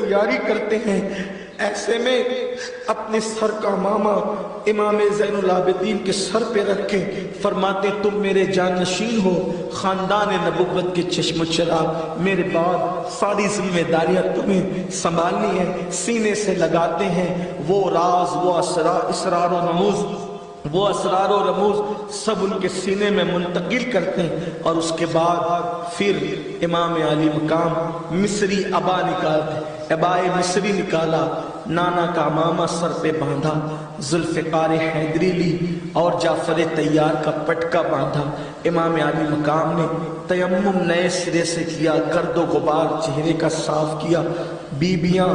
تیاری کرتے ہیں۔ ایسے میں اپنے سر کا ماما امام زین العابدین کے سر پہ رکھ کے فرماتے تم میرے جانشین ہو، خاندان نبوت کے چشم و چراغ، میرے بعد ساری ذمہ داریاں تمہیں سنبھالنی ہے۔ سینے سے لگاتے ہیں وہ راز، وہ اسرار و رموز سب ان کے سینے میں منتقل کرتے ہیں، اور اس کے بعد پھر امام علی مقام مصری عبائے مصری نکالا، نانا کا ماما سر پہ باندھا، ذوالفقار حیدری لی اور جعفر طیار کا پٹکا باندھا۔ امام علی مقام نے تیمم نئے سرے سے کیا، گرد و غبار چہرے کا صاف کیا۔ بیبیاں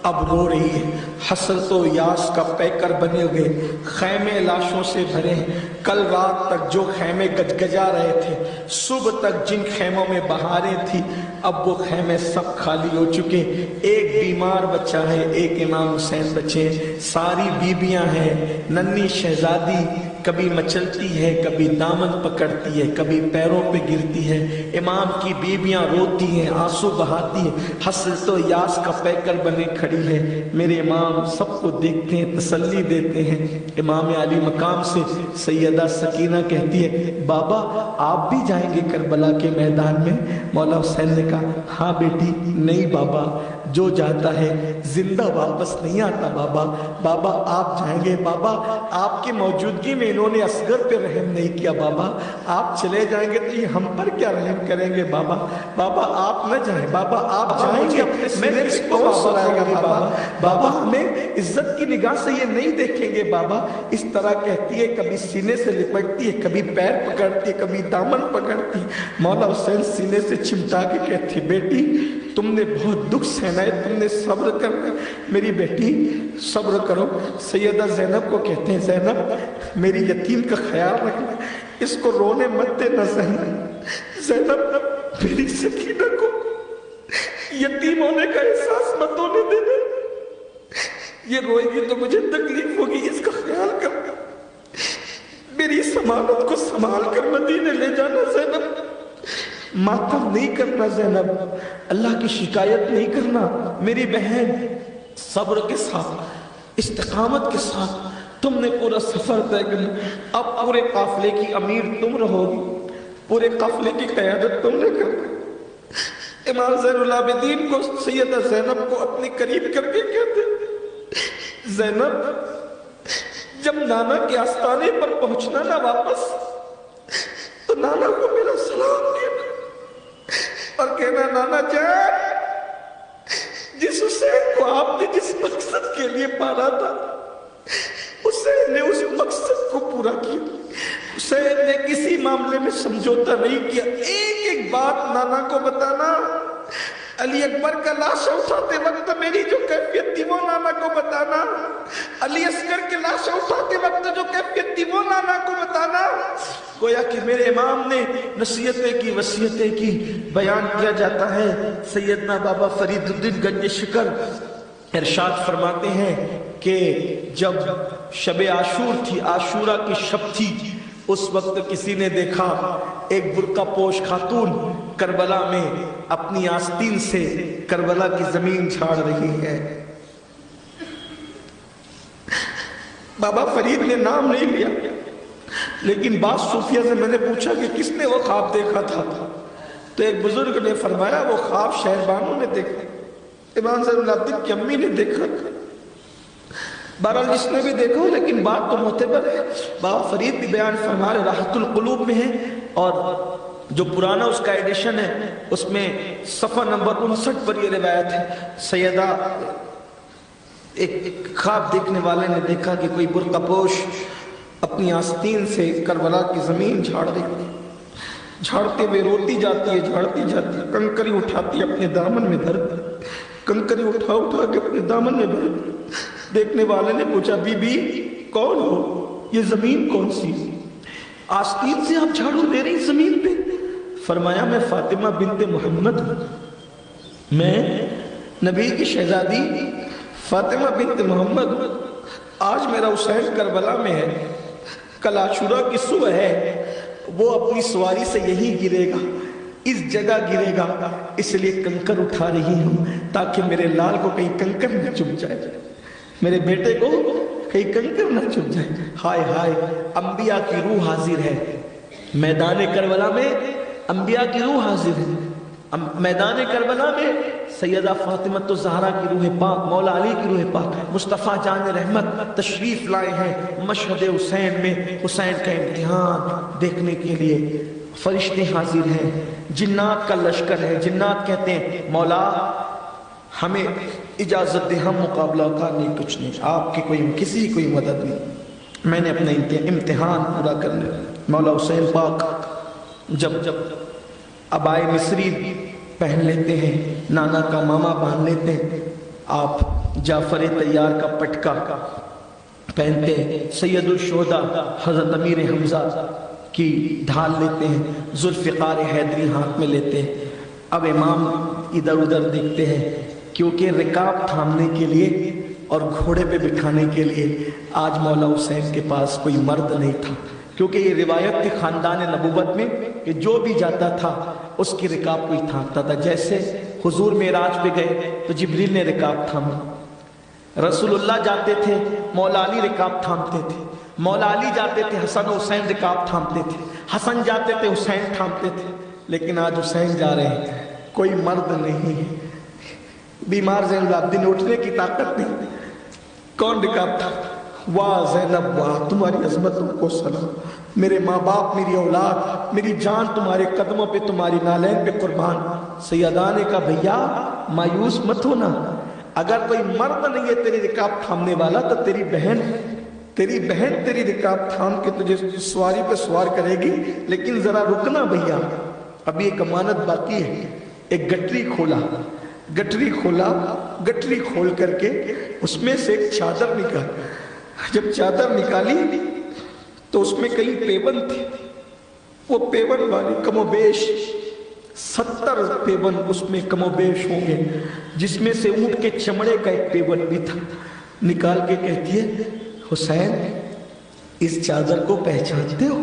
اب رو رہی ہے، حسرت و یاس کا پیکر بنے ہوئے، خیمے لاشوں سے بھرے ہیں۔ کل رات تک جو خیمے گجگجا رہے تھے، صبح تک جن خیموں میں بہاریں تھی، اب وہ خیمے سب خالی ہو چکے۔ ایک بیمار بچہ ہے، ایک امام حسین بچے، ساری بیبیاں ہیں۔ ننھی شہزادی کبھی مچلتی ہے، کبھی دامن پکڑتی ہے، کبھی پیروں پہ گرتی ہے۔ امام کی بیبیاں روتی ہیں، آنسو بہاتی ہیں، حسرت و یاس کا پیکر بنے کھڑی ہے۔ میرے امام سب کو دیکھتے ہیں، تسلی دیتے ہیں۔ امام علی مقام سے سیدہ سکینہ کہتی ہے بابا آپ بھی جائیں گے کربلا کے میدان میں؟ مولا حسین نے کہا ہاں بیٹی، نہیں بابا، جو جاتا ہے زندہ واپس نہیں آتا بابا، بابا آپ جائیں گے، بابا آپ کی موجودگی میں انہوں نے اصغر پہ رحم نہیں کیا، بابا آپ چلے جائیں گے تو یہ ہم پر کیا رحم کریں گے بابا، بابا آپ نہ جائیں، بابا آپ جائیں گے اپنے سینے پہ کون سلائے گا بابا، بابا ہمیں عزت کی نگاہ سے یہ نہیں دیکھیں گے بابا۔ اس طرح کہتی ہے، کبھی سینے سے لپٹتی ہے، کبھی پیر پکڑتی ہے، کبھی دامن پکڑتی ہے۔ مولا حسین سینے سے چمٹا کے کہتی بیٹی تم نے بہت دکھ سہنا ہے، تم نے صبر کرنا ہے، میری بیٹی صبر کرو۔ سیدہ زینب کو کہتے ہیں زینب میری یتیم کا خیال رکھنا، اس کو رونے مت دینا زینب میری سکینہ کو یتیم ہونے کا احساس مت ہونے دینا، یہ روئے گی تو مجھے تکلیف ہوگی، اس کا خیال کرنا، میری سمانت کو سنبھال کر مدینے لے جانا زینب، ماتم نہیں کرنا زینب، اللہ کی شکایت نہیں کرنا میری بہن، صبر کے ساتھ استقامت کے ساتھ تم نے پورا سفر طے کرنا۔ اب پورے قافلے کی امیر تم رہو گی، پورے قافلے کی قیادت تم نے کرنا۔ امام زین العابدین کو سیدہ زینب کو اپنے قریب کر کے کہتے زینب جب نانا کے آستانے پر پہنچنا نا واپس تو نانا کو میرا سلام دینا اور کہنا نانا جان جس حسین کو آپ نے جس مقصد کے لیے پالا تھا حسین نے اس مقصد کو پورا کیا، حسین نے کسی معاملے میں سمجھوتا نہیں کیا۔ ایک ایک بات نانا کو بتانا، علی اکبر کا لاشا اٹھاتے وقت میری جو کیفیت تھی وہ نانا کو بتانا، علی اصغر کے لاشا اٹھاتے وقت جو کیفیت تھی وہ نانا کو بتانا۔ گویا کہ میرے امام نے نصیحتیں کی، وصیتیں کی، بیان کیا جاتا ہے۔ سیدنا بابا فرید الدین گنج شکر ارشاد فرماتے ہیں کہ جب شب عاشور تھی، عاشورہ کی شب تھی، اس وقت کسی نے دیکھا ایک برقع پوش خاتون کربلا میں اپنی آستین سے کربلا کی زمین جھاڑ رہی ہے۔ بابا فرید نے نام نہیں لیا، لیکن بعض صوفیہ سے میں نے پوچھا کہ کس نے وہ خواب دیکھا تھا، تو ایک بزرگ نے فرمایا وہ خواب شہربانوں نے دیکھا، امام زین العابدین کی امی نے دیکھا، بہرحال جس نے بھی دیکھا ہو، لیکن بات تو معتبر ہے۔ بابا فرید بھی بیان فرما رہے راحت القلوب میں ہے، اور جو پرانا اس کا ایڈیشن ہے اس میں صفحہ نمبر 59 پر یہ روایت ہے۔ سیدہ ایک خواب دیکھنے والے نے دیکھا کہ کوئی برقع پوش اپنی آستین سے کربلا کی زمین جھاڑ رہی ہے، جھاڑتے ہوئے روتی جاتی ہے، جھاڑتی جاتی ہے، کنکری اٹھاتی ہے اپنے دامن میں بھرتی، کنکری اٹھا اٹھا کے اپنے دامن میں بھرتی۔ دیکھنے والے نے پوچھا بی بی کون ہو، یہ زمین کون سی، آستین سے آپ جھاڑو دے رہی زمین پہ؟ فرمایا میں فاطمہ بنت محمد ہوں، میں نبی کی شہزادی فاطمہ بنت محمد ہوں، آج میرا حسین کربلا میں ہے، کل عاشورہ کی صبح ہے، وہ اپنی سواری سے یہی گرے گا، اس جگہ گرے گا، اس لیے کنکر اٹھا رہی ہوں تاکہ میرے لال کو کہیں کنکر نہ چپ جائے، میرے بیٹے کو کہیں کنکر نہ چپ جائے۔ ہائے ہائے، انبیاء کی روح حاضر ہے میدان کربلا میں، انبیاء کی روح حاضر ہے میدان کربلا میں۔ سیدہ فاطمہ الزہرا کی روح پاک، مولا علی کی روح پاک، مصطفیٰ جان رحمت تشریف لائے ہیں مشہد حسین میں، حسین کا امتحان دیکھنے کے لیے۔ فرشتے حاضر ہیں، جنات کا لشکر ہے، جنات کہتے ہیں مولا ہمیں اجازت دے، ہم مقابلہ کرنے کچھ نہیں، آپ کی کسی کوئی مدد نہیں، میں نے اپنا امتحان پورا کرنے۔ مولا حسین پاک جب عبائے مصری پہن لیتے ہیں، نانا کا ماما باندھ لیتے ہیں، آپ جعفر طیار کا پٹکا پہنتے ہیں، سید الشہداء حضرت امیر حمزہ کی ڈھال لیتے ہیں، ذوالفقار حیدری ہاتھ میں لیتے ہیں۔ اب امام ادھر ادھر دیکھتے ہیں، کیونکہ رکاب تھامنے کے لیے اور گھوڑے پہ بٹھانے کے لیے آج مولا حسین کے پاس کوئی مرد نہیں تھا، کیونکہ یہ روایت تھی خاندان نبوت میں کہ جو بھی جاتا تھا اس کی رکاب کوئی تھامتا تھا۔ جیسے حضور معراج پہ گئے تو جبریل نے رکاب تھاما، رسول اللہ جاتے تھے مولا علی رکاب تھامتے تھے، مولا علی جاتے تھے حسن و حسین رکاب تھامتے تھے، حسن جاتے تھے حسین تھامتے تھے۔ لیکن آج حسین جا رہے ہیں، کوئی مرد نہیں ہے، بیمار زین العابدین اٹھنے کی طاقت نہیں، کون رکاب تھا؟ واہ زینب واہ، تمہاری عظمتوں کو سلام، میرے ماں باپ، میری اولاد، میری جان تمہارے قدموں پہ، تمہاری نالین پہ قربان۔ سیدہ نے کہا بھیا مایوس مت ہونا، اگر کوئی مرد نہیں ہے تیری رکاب تھامنے والا تو تیری بہن تیری رکاب تھام کے تجھے سواری پہ سوار کرے گی، لیکن ذرا رکنا بھیا، ابھی ایک امانت باقی ہے۔ ایک گٹری کھول کر کے اس میں سے ایک چادر نکال، جب چادر نکالی تو اس میں کئی پیون تھے، وہ پیون والی کم و بیش 70 پیون اس میں کم و بیش ہوں گے، جس میں سے اونٹ کے چمڑے کا ایک پیون بھی تھا۔ نکال کے کہتی ہے حسین اس چادر کو پہچانتے ہو؟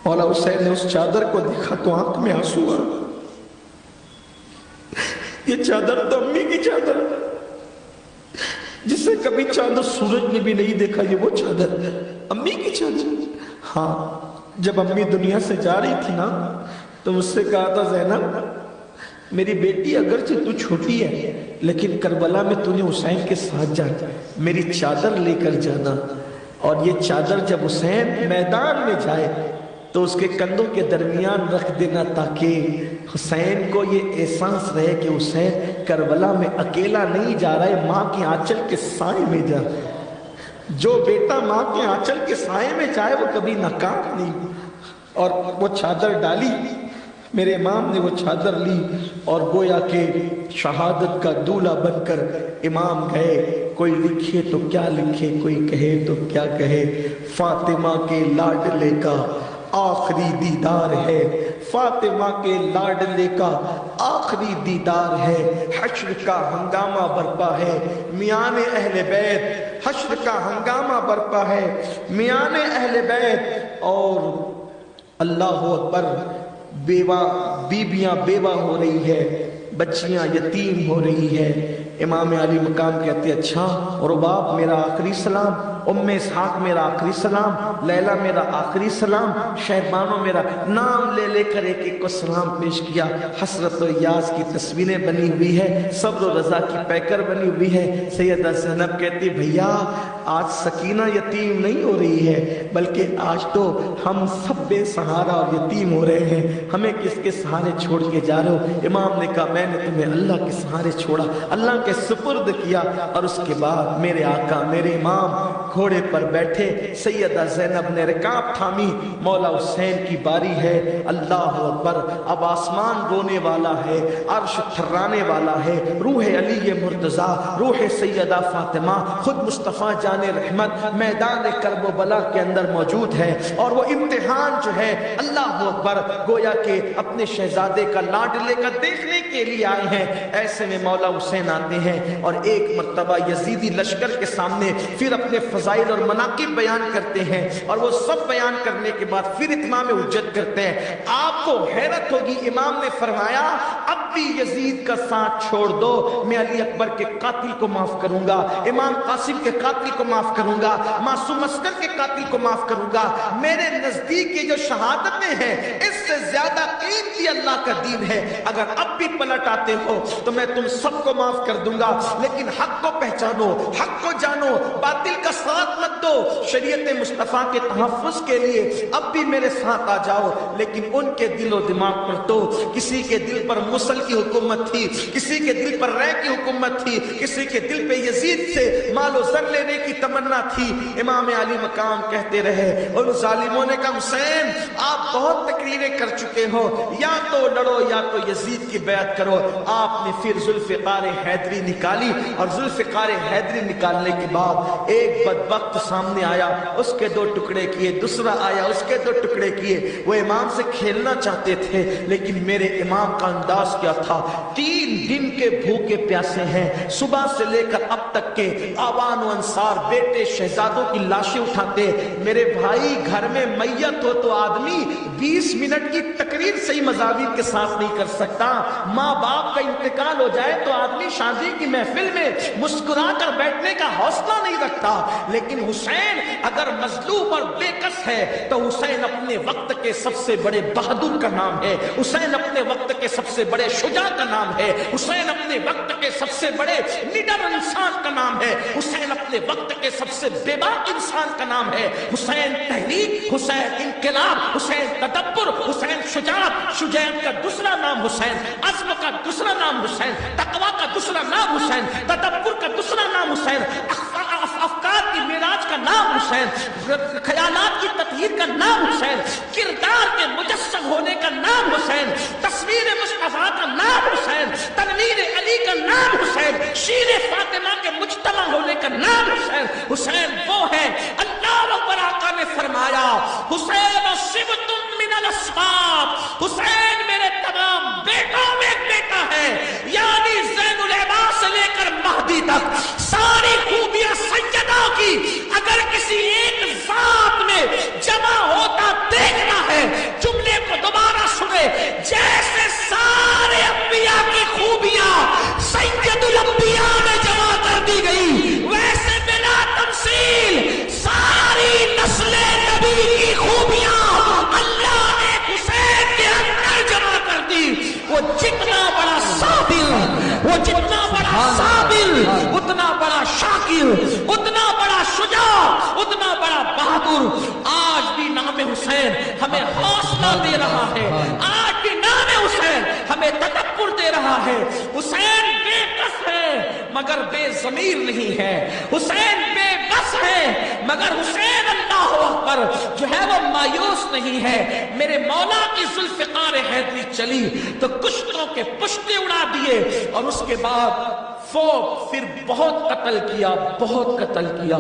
مولا حسین نے اس چادر کو دیکھا تو آنکھ میں آنسو آ، یہ چادر تو امی کی چادر ہے، جسے کبھی چاند سورج نے بھی نہیں دیکھا، یہ وہ چادر امی کی چادر۔ ہاں جب امی دنیا سے جا رہی تھی نا تو مجھ سے کہا تھا زینب میری بیٹی اگرچہ تو چھوٹی ہے لیکن کربلا میں تو نے حسین کے ساتھ جانا، میری چادر لے کر جانا، اور یہ چادر جب حسین میدان میں جائے تو اس کے کندھوں کے درمیان رکھ دینا، تاکہ حسین کو یہ احساس رہے کہ حسین کربلا میں اکیلا نہیں جا رہا ہے، ماں کے آنچل کے سائے میں جا رہا ہے۔ جو بیٹا ماں کے آنچل کے سائے میں جائے وہ کبھی ناکام نہیں۔ اور وہ چادر ڈالی، میرے امام نے وہ چادر لی اور گویا کہ شہادت کا دولہا بن کر امام گئے۔ کوئی لکھے تو کیا لکھے، کوئی کہے تو کیا کہے، فاطمہ کے لاڈلے کا آخری دیدار ہے، فاطمہ کے لاڈلے کا آخری دیدار ہے، حشر کا ہنگامہ برپا ہے میان اہل بیت، حشر کا ہنگامہ برپا ہے میان اہل بیت، اور اللہ اکبر، بیویاں بیوہ ہو رہی ہے، بچیاں یتیم ہو رہی ہے۔ امام علی مقام کہتے اچھا، اور باپ میرا آخری سلام، ام اسحاق میرا آخری سلام، لیلہ میرا آخری سلام، شہربانو میرا، نام لے لے کر ایک ایک کو سلام پیش کیا۔ حسرت و یاس کی تصویریں بنی ہوئی ہے، صبر و رضا کی پیکر بنی ہوئی ہے۔ سیدہ زینب کہتی بھیا آج سکینہ یتیم نہیں ہو رہی ہے، بلکہ آج تو ہم سب بے سہارا اور یتیم ہو رہے ہیں، ہمیں کس کے سہارے چھوڑ کے جا رہے ہو؟ امام نے کہا میں نے تمہیں اللہ کے سہارے چھوڑا، اللہ کے سپرد کیا، اور اس کے بعد میرے آقا میرے امام گھوڑے پر بیٹھے، سیدہ زینب نے رکاب تھامی، مولا حسین کی باری ہے۔ اللہ اکبر، اب آسمان رونے والا ہے، عرش تھرانے والا ہے، روح علی مرتضیٰ، روح سیدہ فاطمہ، خود مصطفیٰ جان رحمت میدان کرب و بلا کے اندر موجود ہے، اور وہ امتحان جو ہے اللہ اکبر گویا کہ اپنے شہزادے کا لاڈلے کا دیکھنے کے لیے آئے ہیں۔ ایسے میں مولا حسین آتے ہیں اور ایک مرتبہ یزیدی لشکر کے سامنے پھر اپنے فضائل اور مناقب بیان کرتے ہیں اور وہ سب بیان کرنے کے بعد پھر اتمام حجت کرتے ہیں۔ آپ کو حیرت ہوگی، امام نے فرمایا اب بھی یزید کا ساتھ چھوڑ دو، میں علی اکبر کے قاتل کو معاف کروں گا، امام قاسم کے قاتل کو معاف کروں گا، معصوم عسکر کے قاتل کو معاف کروں گا۔ میرے نزدیک یہ جو شہادتیں ہیں اس سے زیادہ قیمتی اللہ کا دین ہے، اگر اب بھی پلٹ آتے ہو تو میں تم سب کو معاف کر دوں گا، لیکن حق کو پہچانو، حق کو جانو، باطل کا ساتھ مت دو، شریعت مصطفیٰ کے تحفظ کے لیے اب بھی میرے ساتھ آ جاؤ۔ لیکن ان کے دل و دماغ پر تو کسی کے دل پر موصل کی حکومت تھی، کسی کے دل پر رے کی حکومت تھی، کسی کے دل پہ یزید سے مال و زر لینے کی تمنا تھی۔ امام علی مقام کہتے رہے، ان ظالموں نے کہا حسین آپ بہت تقریریں کر چکے ہو، یا تو لڑو یا تو یزید کی بیعت کرو۔ آپ نے پھر ذوالفقار حیدری نکالی، اور ذوالفقار حیدری نکالنے کے بعد ایک بدبخت سامنے آیا، اس کے 2 ٹکڑے کیے، دوسرا آیا اس کے 2 ٹکڑے کیے۔ وہ امام سے کھیلنا چاہتے تھے، لیکن میرے امام کا انداز کیا تھا، 3 دن کے بھوکے پیاسے ہیں، صبح سے لے کر اب تک کے آوان و انصار بیٹے شہزادوں کی لاشیں اٹھاتے۔ میرے بھائی گھر میں میت ہو تو آدمی 20 منٹ کی تقریر صحیح مضامین کے ساتھ نہیں کر سکتا، ماں باپ کا انتقال ہو جائے تو آدمی شادی کی محفل میں مسکرا کر بیٹھنے کا حوصلہ نہیں رکھتا، لیکن حسین اگر مظلوم اور بے کس ہے تو حسین اپنے وقت کے سب سے بڑے بہادر کا نام ہے، حسین اپنے وقت کے سب سے بڑے شجاع کا نام ہے، حسین اپنے وقت کے سب سے بڑے نڈر انسان کا نام ہے، حسین اپنے وقت کے سب سے بے باک انسان کا نام ہے۔ حسین تحریک، حسین انقلاب، حسین تدبر، حسین شجاعت، شجاعت کا دوسرا نام حسین، عزم کا دوسرا نام حسین، تقوی کا دوسرا نام حسین، تدبر کا دوسرا نام حسین، افکار کی معراج کا نام حسین، خیالات کی تطہیر کا نام حسین، کردار کے مجسم ہونے کا نام حسین، تصویر مصطفیٰ کا نام حسین، تنویر علی کا نام حسین، شیر فاطمہ کے مجتمع ہونے کا نام حسین۔ حسین وہ ہے، اللہ اکبر، آقا نے فرمایا حسین صبت من الاسباط، حسین میرے تمام بیٹوں میں ایک بیٹا ہے، یعنی زین العباس سے لے کر مہدی تک ساری خوبیاں سیدہ کی اگر کسی ایک ذات میں جمع ہوتا دیکھنا ہے، جملے کو دوبارہ سنے، جیسے سارے انبیاء کی خوبیاں سید الانبیاء میں جمع کر دی گئی، ویسے بلا تمثیل ساری نسل نبی کی خوبیاں اللہ نے حسین کے اندر جمع کر دی۔ وہ جتنا بڑا صابر، وہ جتنا بڑا صابر، اتنا بڑا شاکر، اتنا بڑا شجاع، اتنا بڑا بہادر۔ آج بھی نام حسین ہمیں حوصلہ دے رہا ہے، آج بھی نام حسین ہمیں تدبر دے رہا ہے۔ حسین بے کس ہے مگر بے ضمیر نہیں ہے، حسین بے بس ہے مگر حسین اللہ اکبر جو ہے وہ مایوس نہیں ہے۔ میرے مولا کی ذوالفقار حیدری چلی تو کشتوں کے پشتے اڑا دیے، اور اس کے بعد فوج پھر بہت قتل کیا، بہت قتل کیا۔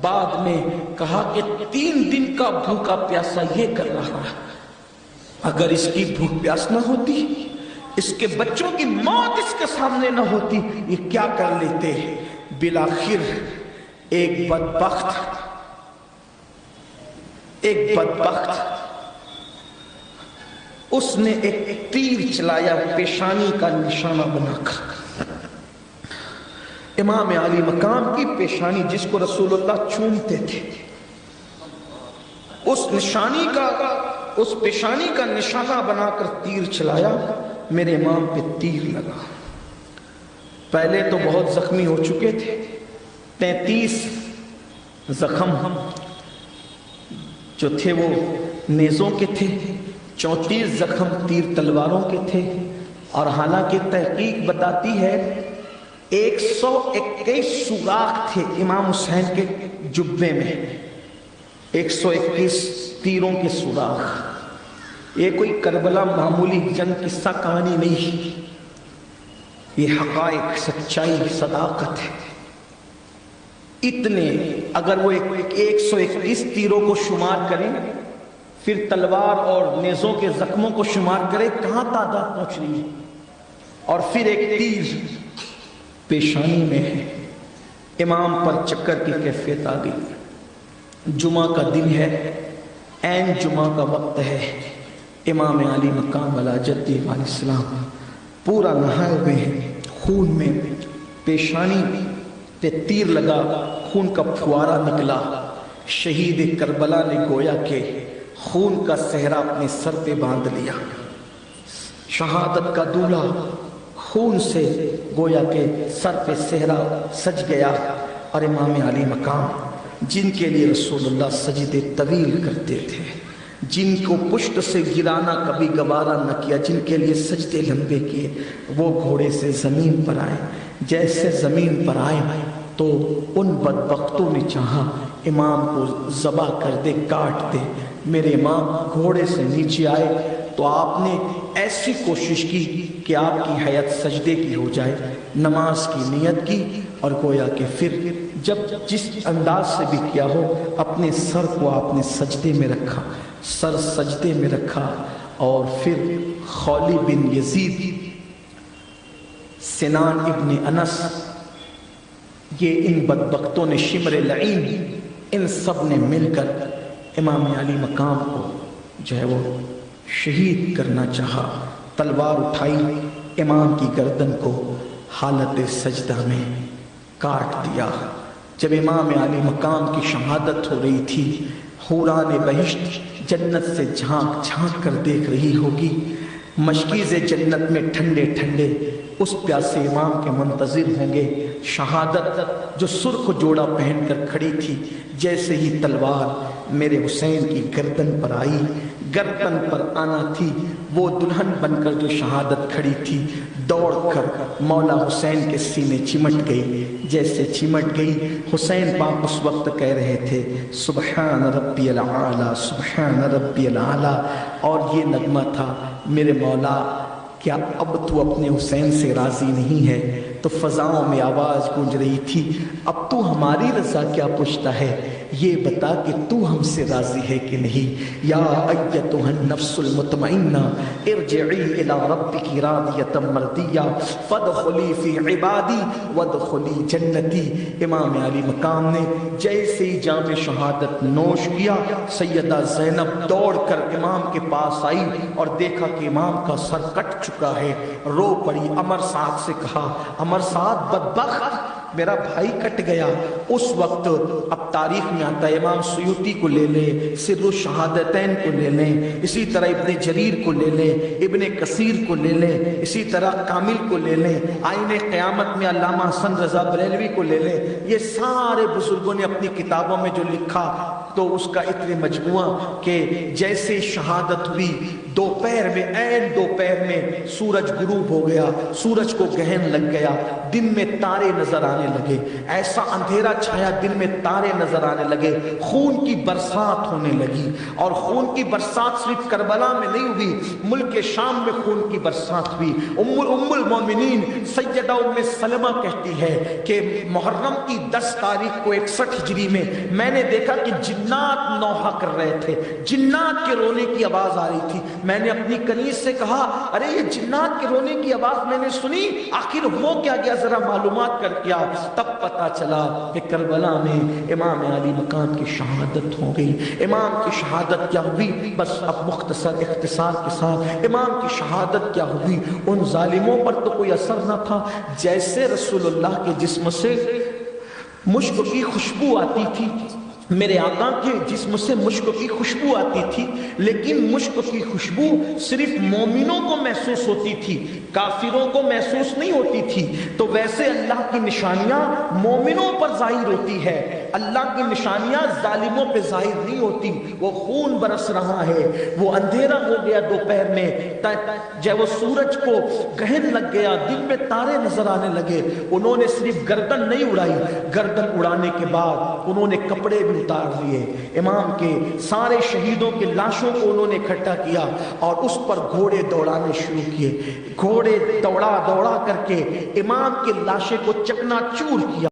بعد میں کہا کہ 3 دن کا بھوکا پیاسا یہ کر رہا ہے، اگر اس کی بھوک پیاس نہ ہوتی، اس کے بچوں کی موت اس کے سامنے نہ ہوتی، یہ کیا کر لیتے۔ بالآخر ایک بدبخت اس نے ایک تیر چلایا پیشانی کا نشانہ بنا کر، امام علی مقام کی پیشانی جس کو رسول اللہ چومتے تھے، اس پیشانی کا نشانہ بنا کر تیر چلایا، میرے امام پہ تیر لگا۔ پہلے تو بہت زخمی ہو چکے تھے، 33 زخم جو تھے وہ نیزوں کے تھے، 34 زخم تیر تلواروں کے تھے، اور حالانکہ تحقیق بتاتی ہے 121 سوراخ تھے امام حسین کے جبے میں، 121 تیروں کے سوراخ۔ یہ کوئی کربلا معمولی جنگ قصہ کہانی نہیں، یہ حقائق، سچائی، صداقت ہے۔ اتنے اگر وہ 121 تیروں کو شمار کریں، پھر تلوار اور نیزوں کے زخموں کو شمار کریں، کہاں تعداد پہنچ رہی ہے؟ اور پھر ایک تیر پیشانی میں ہے، امام پر چکر کی کیفیت آ گئی۔ جمعہ کا دن ہے، عین جمعہ کا وقت ہے۔ امام علی مقام والا جدی علیہ السلام پورا نہائے ہوئے ہیں، خون میں پیشانی پہ تیر لگا، خون کا پھوارا نکلا۔ شہید کربلا نے گویا کہ خون کا صحرا اپنے سر پہ باندھ لیا، شہادت کا دولہا خون سے گویا کہ سر پہ صحرا سج گیا۔ اور امام علی مقام جن کے لیے رسول اللہ سجدے طویل کرتے تھے، جن کو پشت سے گرانا کبھی گوارا نہ کیا، جن کے لیے سجدے لمبے کیے، وہ گھوڑے سے زمین پر آئے۔ جیسے زمین پر آئے تو ان بدبختوں نے چاہا امام کو ذبح کر دے، کاٹ دے۔ میرے امام گھوڑے سے نیچے آئے تو آپ نے ایسی کوشش کی کہ آپ کی حیات سجدے کی ہو جائے، نماز کی نیت کی، اور گویا کہ پھر جب جس انداز سے بھی کیا ہو اپنے سر کو آپ نے سجدے میں رکھا، سر سجدے میں رکھا، اور پھر خولی بن یزید، سنان ابن انس، یہ ان بدبختوں نے، شمر لعین، ان سب نے مل کر امام علی مقام کو جو ہے وہ شہید کرنا چاہا۔ تلوار اٹھائی، امام کی گردن کو حالت سجدہ میں کاٹ دیا۔ جب امام علی مقام کی شہادت ہو رہی تھی، حوران بہشت جنت سے جھانک جھانک کر دیکھ رہی ہوگی، مشکیز جنت میں ٹھنڈے ٹھنڈے اس پیاسے امام کے منتظر ہوں گے۔ شہادت جو سرخ جوڑا پہن کر کھڑی تھی، جیسے ہی تلوار میرے حسین کی گردن پر آئی، گردن پر آنا تھی، وہ دلہن بن کر جو شہادت کھڑی تھی، دوڑ کر مولا حسین کے سینے چمٹ گئی۔ جیسے چمٹ گئی، حسین پاک اس وقت کہہ رہے تھے سبحان ربی العالی، سبحان ربی العالی، اور یہ نغمہ تھا میرے مولا کیا اب تو اپنے حسین سے راضی نہیں ہے؟ تو فضاؤں میں آواز گونج رہی تھی، اب تو ہماری رضا کیا پوچھتا ہے، یہ بتا کہ تو ہم سے راضی ہے کہ نہیں۔ یا ایتھا النفس المطمئنہ ارجعی الی ربک راضیۃ مرضیہ فادخلی فی عبادی وادخلی جنتی۔ امام علی مقام نے جیسے ہی جام شہادت نوش کیا، سیدہ زینب دوڑ کر امام کے پاس آئی اور دیکھا کہ امام کا سر کٹ چکا ہے، رو پڑی۔ عمر سعد سے کہا عمر سعد بدبخت، میرا بھائی کٹ گیا۔ اس وقت اب تاریخ میں آتا ہے، امام سیوطی کو لے لیں، سر الشہادتین کو لے لیں، اسی طرح ابن جریر کو لے لیں، ابن کثیر کو لے لیں، اسی طرح کامل کو لے لیں، آئین قیامت میں علامہ حسن رضا بریلوی کو لے لیں۔ یہ سارے بزرگوں نے اپنی کتابوں میں جو لکھا تو اس کا اتنے مجموعہ کہ جیسے شہادت ہوئی، دوپہر میں، عین دوپہر میں سورج غروب ہو گیا، سورج کو گہن لگ گیا، دن میں تارے نظر آنے لگے، ایسا اندھیرا چھایا، دن میں تارے نظر آنے لگے، خون کی برسات ہونے لگی۔ اور خون کی برسات صرف کربلا میں نہیں ہوئی، ملک شام میں خون کی برسات ہوئی۔ ام المومنین سیدہ ام سلمہ کہتی ہے کہ محرم کی 10 تاریخ کو 61 ہجری میں نے دیکھا کہ جنات نوحہ کر رہے تھے، جنات کے رونے کی آواز آ رہی تھی۔ میں نے اپنی کنیز سے کہا ارے یہ جنات کے رونے کی آواز میں نے سنی، آخر وہ کیا گیا، ذرا معلومات کر کیا۔ تب پتا چلا کہ کربلا میں امام علی مقام کی شہادت ہو گئی۔ امام کی شہادت کیا ہوئی، بس اب مختصر اختصار کے ساتھ امام کی شہادت کیا ہوئی، ان ظالموں پر تو کوئی اثر نہ تھا۔ جیسے رسول اللہ کے جسم سے مشک کی خوشبو آتی تھی، میرے آقا کے جسم سے مشک کی خوشبو آتی تھی، لیکن مشک کی خوشبو صرف مومنوں کو محسوس ہوتی تھی، کافروں کو محسوس نہیں ہوتی تھی۔ تو ویسے اللہ کی نشانیاں مومنوں پر ظاہر ہوتی ہے، اللہ کی نشانیاں ظالموں پہ ظاہر نہیں ہوتی۔ وہ خون برس رہا ہے، وہ اندھیرا ہو گیا دوپہر میں، جب وہ سورج کو گہن لگ گیا، دن میں تارے نظر آنے لگے۔ انہوں نے صرف گردن نہیں اڑائی، گردن اڑانے کے بعد انہوں نے کپڑے بھی اتار لیے، امام کے سارے شہیدوں کے لاشوں کو انہوں نے اکٹھا کیا اور اس پر گھوڑے دوڑانے شروع کیے۔ گھوڑے دوڑا دوڑا کر کے امام کے لاشے کو چکنا چور کیا۔